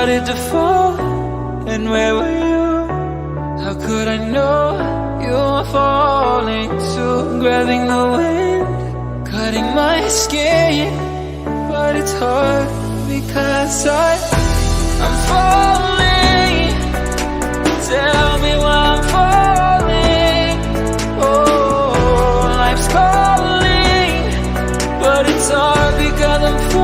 started to fall, and where were you? How could I know you were falling too? Grabbing the wind, cutting my skin, but it's hard because I'm falling. Tell me why I'm falling. Oh, life's calling, but it's hard because I'm falling.